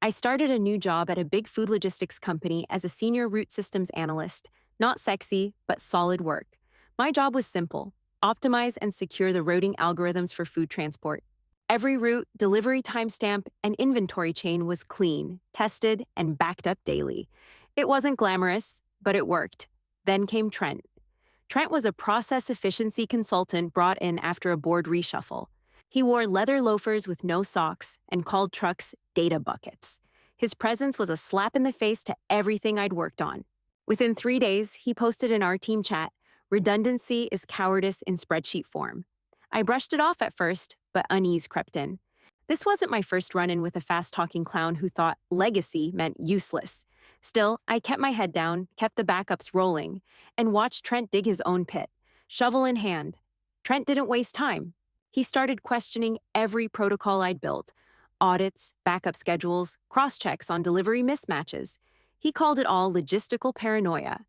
I started a new job at a big food logistics company as a senior route systems analyst. Not sexy, but solid work. My job was simple: optimize and secure the routing algorithms for food transport. Every route, delivery timestamp, and inventory chain was clean, tested, and backed up daily. It wasn't glamorous, but it worked. Then came Trent. Trent was a process efficiency consultant brought in after a board reshuffle. He wore leather loafers with no socks and called trucks data buckets. His presence was a slap in the face to everything I'd worked on. Within 3 days, he posted in our team chat, "Redundancy is cowardice in spreadsheet form." I brushed it off at first, but unease crept in. This wasn't my first run-in with a fast-talking clown who thought legacy meant useless. Still, I kept my head down, kept the backups rolling, and watched Trent dig his own pit, shovel in hand. Trent didn't waste time. He started questioning every protocol I'd built: audits, backup schedules, cross-checks on delivery mismatches. He called it all logistical paranoia.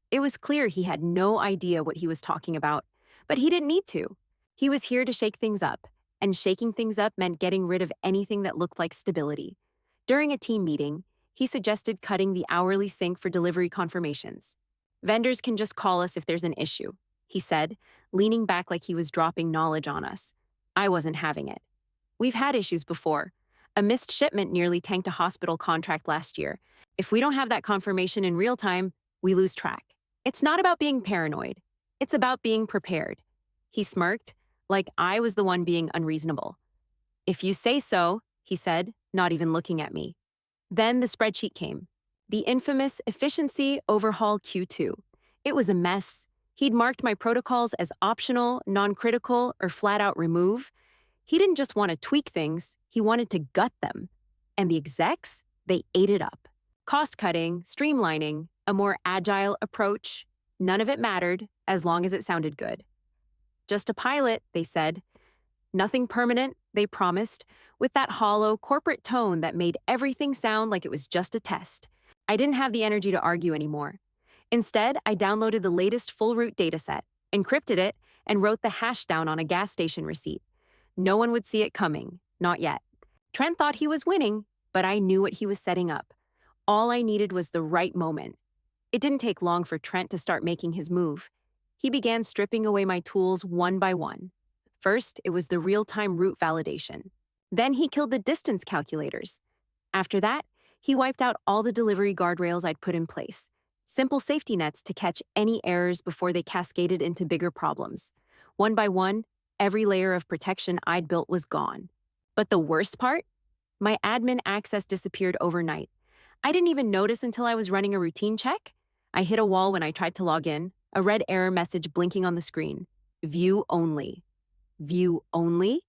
It was clear he had no idea what he was talking about, but he didn't need to. He was here to shake things up, and shaking things up meant getting rid of anything that looked like stability. During a team meeting, he suggested cutting the hourly sync for delivery confirmations. "Vendors can just call us if there's an issue," he said, leaning back like he was dropping knowledge on us. I wasn't having it. "We've had issues before. A missed shipment nearly tanked a hospital contract last year. If we don't have that confirmation in real time, we lose track. It's not about being paranoid. It's about being prepared." He smirked, like I was the one being unreasonable. "If you say so," he said, not even looking at me. Then the spreadsheet came. The infamous Efficiency Overhaul Q2. It was a mess. He'd marked my protocols as optional, non-critical, or flat-out remove. He didn't just want to tweak things, he wanted to gut them. And the execs? They ate it up. Cost-cutting, streamlining, a more agile approach. None of it mattered, as long as it sounded good. "Just a pilot," they said. Nothing permanent, they promised, with that hollow corporate tone that made everything sound like it was just a test. I didn't have the energy to argue anymore. Instead, I downloaded the latest full route dataset, encrypted it, and wrote the hash down on a gas station receipt. No one would see it coming, not yet. Trent thought he was winning, but I knew what he was setting up. All I needed was the right moment. It didn't take long for Trent to start making his move. He began stripping away my tools one by one. First, it was the real-time route validation. Then he killed the distance calculators. After that, he wiped out all the delivery guardrails I'd put in place. Simple safety nets to catch any errors before they cascaded into bigger problems. One by one, every layer of protection I'd built was gone. But the worst part? My admin access disappeared overnight. I didn't even notice until I was running a routine check. I hit a wall when I tried to log in, a red error message blinking on the screen. View only. View only?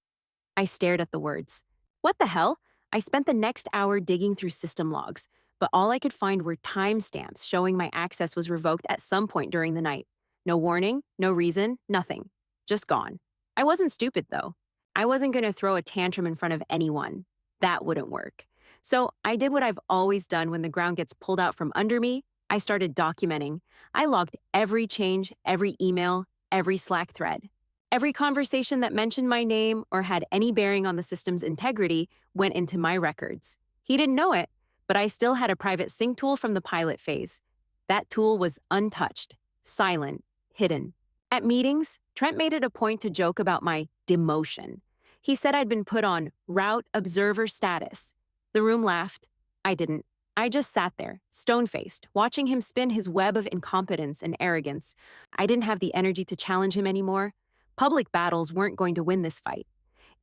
I stared at the words. What the hell? I spent the next hour digging through system logs, but all I could find were timestamps showing my access was revoked at some point during the night. No warning, no reason, nothing. Just gone. I wasn't stupid, though. I wasn't going to throw a tantrum in front of anyone. That wouldn't work. So I did what I've always done when the ground gets pulled out from under me. I started documenting. I logged every change, every email, every Slack thread. Every conversation that mentioned my name or had any bearing on the system's integrity went into my records. He didn't know it, but I still had a private sync tool from the pilot phase. That tool was untouched, silent, hidden. At meetings, Trent made it a point to joke about my demotion. He said I'd been put on route observer status. The room laughed. I didn't. I just sat there, stone-faced, watching him spin his web of incompetence and arrogance. I didn't have the energy to challenge him anymore. Public battles weren't going to win this fight.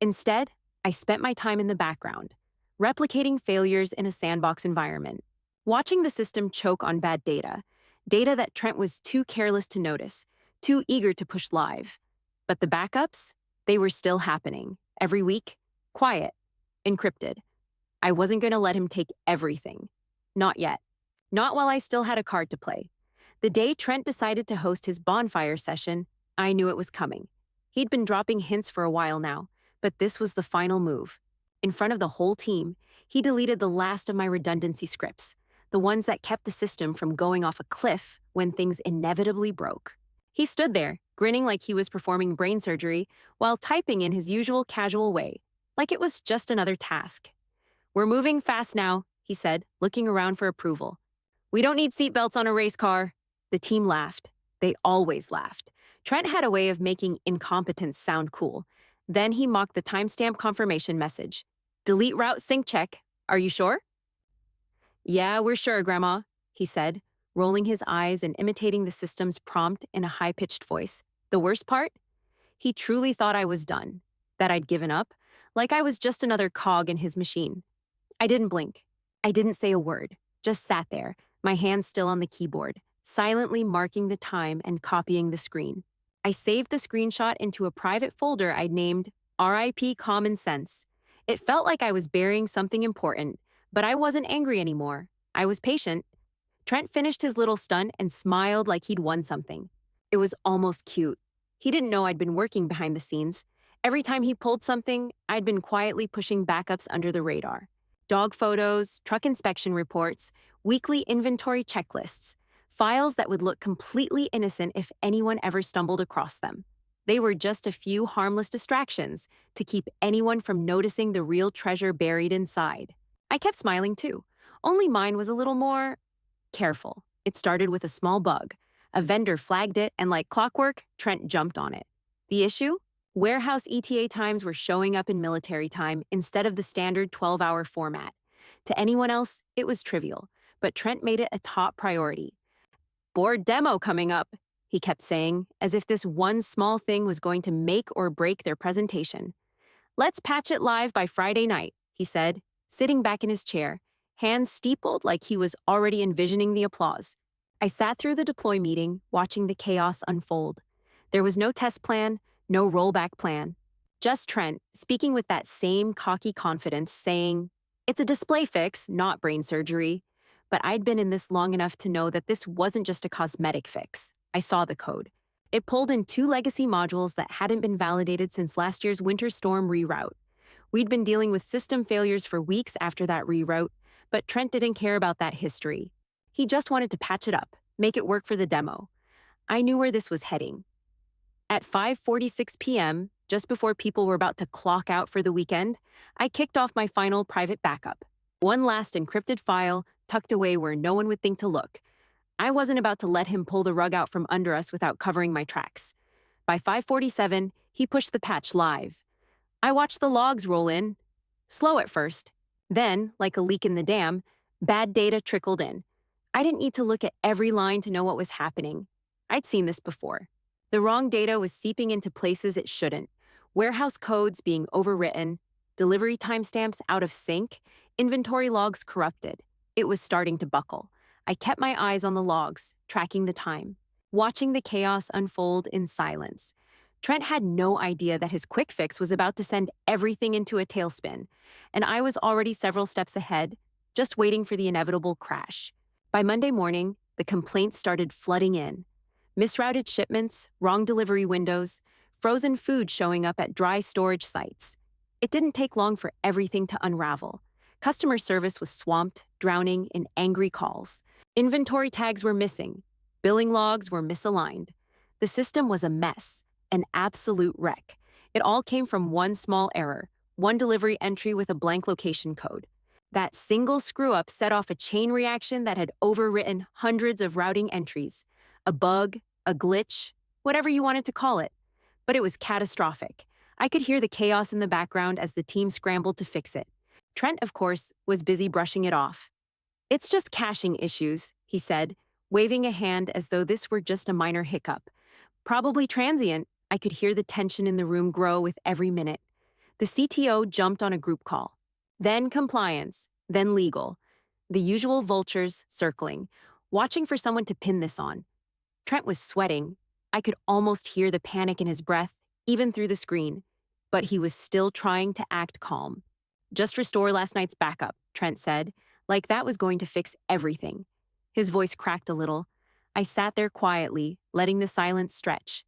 Instead, I spent my time in the background, replicating failures in a sandbox environment, watching the system choke on bad data that Trent was too careless to notice, too eager to push live. But the backups, they were still happening, every week, quiet, encrypted. I wasn't going to let him take everything. Not yet. Not while I still had a card to play. The day Trent decided to host his bonfire session, I knew it was coming. He'd been dropping hints for a while now, but this was the final move. In front of the whole team, he deleted the last of my redundancy scripts, the ones that kept the system from going off a cliff when things inevitably broke. He stood there, grinning like he was performing brain surgery, while typing in his usual casual way, like it was just another task. "We're moving fast now," he said, looking around for approval. We don't need seatbelts on a race car. The team laughed. They always laughed. Trent had a way of making incompetence sound cool. Then he mocked the timestamp confirmation message. Delete route sync check. Are you sure? Yeah, we're sure, Grandma, he said, rolling his eyes and imitating the system's prompt in a high-pitched voice. The worst part? He truly thought I was done, that I'd given up, like I was just another cog in his machine. I didn't blink. I didn't say a word, just sat there, my hands still on the keyboard, silently marking the time and copying the screen. I saved the screenshot into a private folder I'd named RIP Common Sense. It felt like I was burying something important, but I wasn't angry anymore. I was patient. Trent finished his little stunt and smiled like he'd won something. It was almost cute. He didn't know I'd been working behind the scenes. Every time he pulled something, I'd been quietly pushing backups under the radar. Dog photos, truck inspection reports, weekly inventory checklists, files that would look completely innocent if anyone ever stumbled across them. They were just a few harmless distractions to keep anyone from noticing the real treasure buried inside. I kept smiling too, only mine was a little more careful. It started with a small bug. A vendor flagged it, and like clockwork, Trent jumped on it. The issue? Warehouse ETA times were showing up in military time instead of the standard 12-hour format. To anyone else, it was trivial, but Trent made it a top priority. Board demo coming up, he kept saying, as if this one small thing was going to make or break their presentation. Let's patch it live by Friday night, he said, sitting back in his chair, hands steepled like he was already envisioning the applause. I sat through the deploy meeting, watching the chaos unfold. There was no test plan, no rollback plan. Just Trent, speaking with that same cocky confidence, saying, it's a display fix, not brain surgery. But I'd been in this long enough to know that this wasn't just a cosmetic fix. I saw the code. It pulled in 2 legacy modules that hadn't been validated since last year's winter storm reroute. We'd been dealing with system failures for weeks after that reroute, but Trent didn't care about that history. He just wanted to patch it up, make it work for the demo. I knew where this was heading. At 5:46 p.m., just before people were about to clock out for the weekend, I kicked off my final private backup. One last encrypted file tucked away where no one would think to look. I wasn't about to let him pull the rug out from under us without covering my tracks. By 5:47, he pushed the patch live. I watched the logs roll in. Slow at first. Then, like a leak in the dam, bad data trickled in. I didn't need to look at every line to know what was happening. I'd seen this before. The wrong data was seeping into places it shouldn't. Warehouse codes being overwritten, delivery timestamps out of sync, inventory logs corrupted. It was starting to buckle. I kept my eyes on the logs, tracking the time, watching the chaos unfold in silence. Trent had no idea that his quick fix was about to send everything into a tailspin, and I was already several steps ahead, just waiting for the inevitable crash. By Monday morning, the complaints started flooding in. Misrouted shipments, wrong delivery windows, frozen food showing up at dry storage sites. It didn't take long for everything to unravel. Customer service was swamped, drowning in angry calls. Inventory tags were missing. Billing logs were misaligned. The system was a mess, an absolute wreck. It all came from one small error, one delivery entry with a blank location code. That single screw-up set off a chain reaction that had overwritten hundreds of routing entries. A bug, a glitch, whatever you wanted to call it. But it was catastrophic. I could hear the chaos in the background as the team scrambled to fix it. Trent, of course, was busy brushing it off. It's just caching issues, he said, waving a hand as though this were just a minor hiccup. Probably transient. I could hear the tension in the room grow with every minute. The CTO jumped on a group call. Then compliance, then legal. The usual vultures circling, watching for someone to pin this on. Trent was sweating. I could almost hear the panic in his breath, even through the screen. But he was still trying to act calm. Just restore last night's backup, Trent said, like that was going to fix everything. His voice cracked a little. I sat there quietly, letting the silence stretch.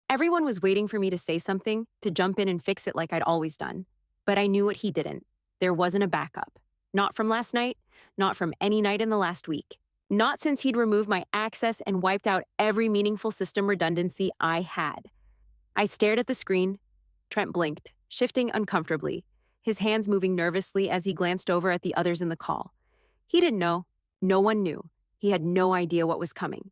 Everyone was waiting for me to say something, to jump in and fix it like I'd always done. But I knew what he didn't. There wasn't a backup. Not from last night, not from any night in the last week. Not since he'd removed my access and wiped out every meaningful system redundancy I had. I stared at the screen. Trent blinked, shifting uncomfortably. his hands moving nervously as he glanced over at the others in the call. He didn't know. No one knew. He had no idea what was coming.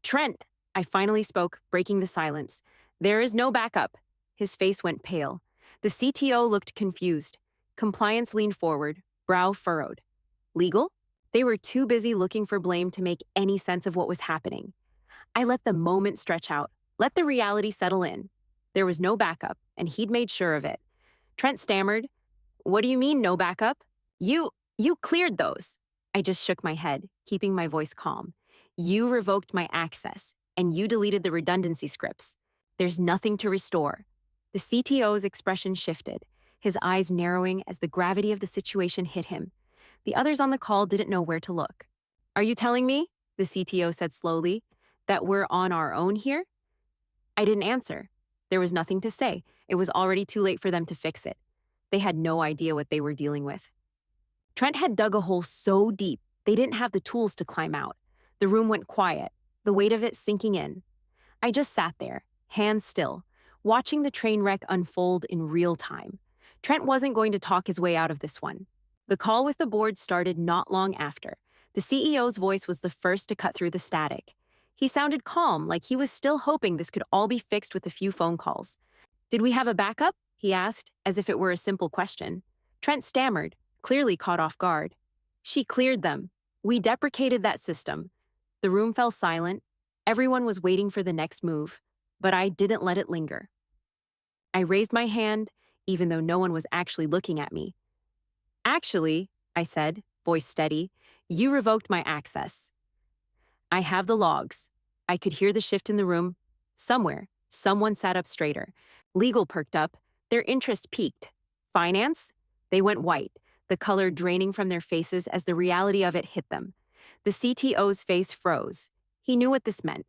Trent, I finally spoke, breaking the silence. There is no backup. His face went pale. The CTO looked confused. Compliance leaned forward, brow furrowed. Legal? They were too busy looking for blame to make any sense of what was happening. I let the moment stretch out, let the reality settle in. There was no backup, and he'd made sure of it. Trent stammered, "What do you mean, no backup? You cleared those." I just shook my head, keeping my voice calm. You revoked my access, and you deleted the redundancy scripts. There's nothing to restore. The CTO's expression shifted, his eyes narrowing as the gravity of the situation hit him. The others on the call didn't know where to look. "Are you telling me," the CTO said slowly, "that we're on our own here?" I didn't answer. There was nothing to say. It was already too late for them to fix it. They had no idea what they were dealing with. Trent had dug a hole so deep, they didn't have the tools to climb out. The room went quiet, the weight of it sinking in. I just sat there, hands still, watching the train wreck unfold in real time. Trent wasn't going to talk his way out of this one. The call with the board started not long after. The CEO's voice was the first to cut through the static. He sounded calm, like he was still hoping this could all be fixed with a few phone calls. "Did we have a backup?" he asked, as if it were a simple question. Trent stammered, clearly caught off guard. "She cleared them. We deprecated that system." The room fell silent. Everyone was waiting for the next move, but I didn't let it linger. I raised my hand, even though no one was actually looking at me. "Actually," I said, voice steady, "you revoked my access. I have the logs." I could hear the shift in the room. Somewhere, someone sat up straighter. Legal perked up. Their interest peaked. Finance? They went white, the color draining from their faces as the reality of it hit them. The CTO's face froze. He knew what this meant.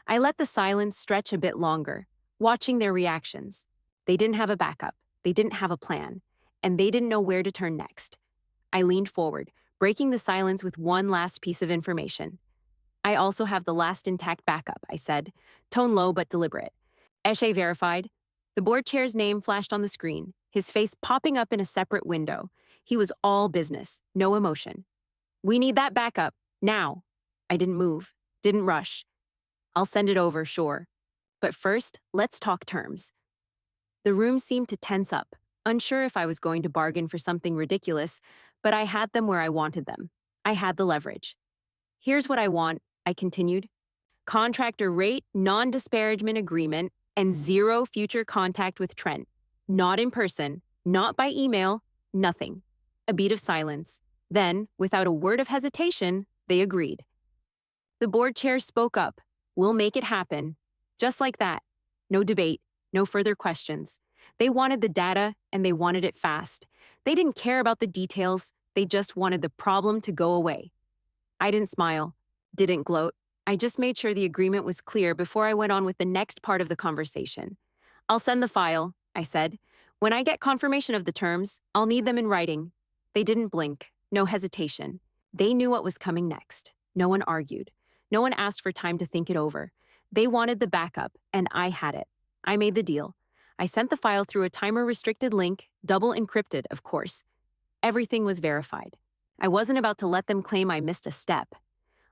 I let the silence stretch a bit longer, watching their reactions. They didn't have a backup. They didn't have a plan. And they didn't know where to turn next. I leaned forward, breaking the silence with one last piece of information. "I also have the last intact backup," I said, tone low but deliberate. Eshe verified. The board chair's name flashed on the screen, his face popping up in a separate window. He was all business, no emotion. "We need that backup, now." I didn't move, didn't rush. "I'll send it over, sure. But first, let's talk terms." The room seemed to tense up, unsure if I was going to bargain for something ridiculous, but I had them where I wanted them. I had the leverage. "Here's what I want," I continued. "Contractor rate, non-disparagement agreement, and zero future contact with Trent. Not in person, not by email, nothing." A beat of silence. Then, without a word of hesitation, they agreed. The board chair spoke up. "We'll make it happen." Just like that. No debate, no further questions. They wanted the data, and they wanted it fast. They didn't care about the details, they just wanted the problem to go away. I didn't smile, didn't gloat. I just made sure the agreement was clear before I went on with the next part of the conversation. "I'll send the file," I said. "When I get confirmation of the terms, I'll need them in writing." They didn't blink, no hesitation. They knew what was coming next. No one argued. No one asked for time to think it over. They wanted the backup, and I had it. I made the deal. I sent the file through a timer-restricted link, double encrypted, of course. Everything was verified. I wasn't about to let them claim I missed a step.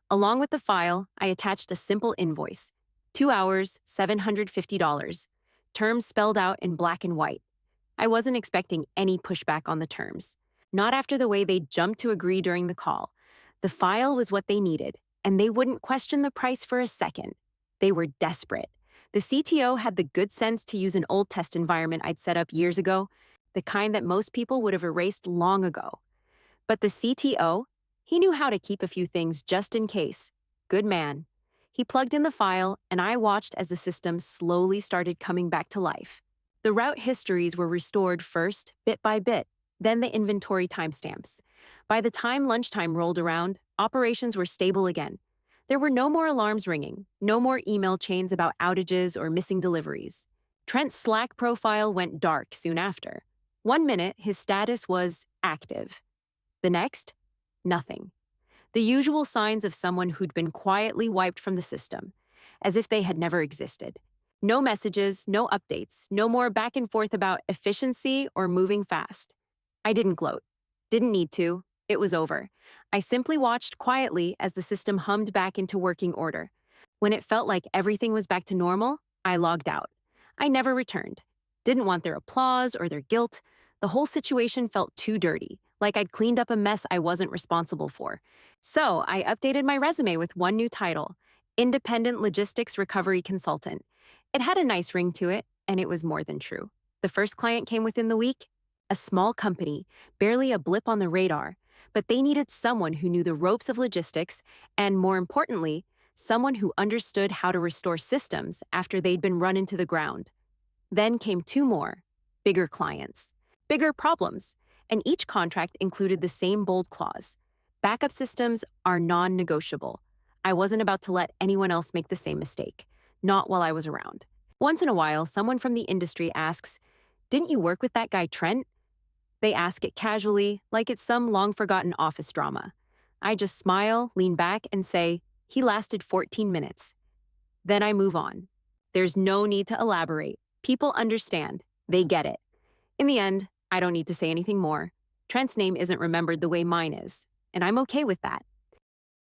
Along with the file, I attached a simple invoice. 2 hours, $750. Terms spelled out in black and white. I wasn't expecting any pushback on the terms. Not after the way they jumped to agree during the call. The file was what they needed, and they wouldn't question the price for a second. They were desperate. The CTO had the good sense to use an old test environment I'd set up years ago, the kind that most people would have erased long ago. But the CTO, he knew how to keep a few things just in case. Good man. He plugged in the file, and I watched as the system slowly started coming back to life. The route histories were restored first, bit by bit, then the inventory timestamps. By the time lunchtime rolled around, operations were stable again. There were no more alarms ringing, no more email chains about outages or missing deliveries. Trent's Slack profile went dark soon after. 1 minute, his status was active. The next, nothing. The usual signs of someone who'd been quietly wiped from the system, as if they had never existed. No messages, no updates, no more back and forth about efficiency or moving fast. I didn't gloat. Didn't need to. It was over. I simply watched quietly as the system hummed back into working order. When it felt like everything was back to normal, I logged out. I never returned. Didn't want their applause or their guilt. The whole situation felt too dirty, like I'd cleaned up a mess I wasn't responsible for. So I updated my resume with one new title: Independent Logistics Recovery Consultant. It had a nice ring to it, and it was more than true. The first client came within the week, a small company, barely a blip on the radar, but they needed someone who knew the ropes of logistics and, more importantly, someone who understood how to restore systems after they'd been run into the ground. Then came two more, bigger clients, bigger problems, and each contract included the same bold clause: backup systems are non negotiable. I wasn't about to let anyone else make the same mistake, not while I was around. Once in a while, someone from the industry asks, "Didn't you work with that guy Trent?" They ask it casually, like it's some long forgotten office drama. I just smile, lean back, and say, "He lasted 14 minutes." Then I move on. There's no need to elaborate. People understand. They get it. In the end, I don't need to say anything more. Trent's name isn't remembered the way mine is, and I'm okay with that.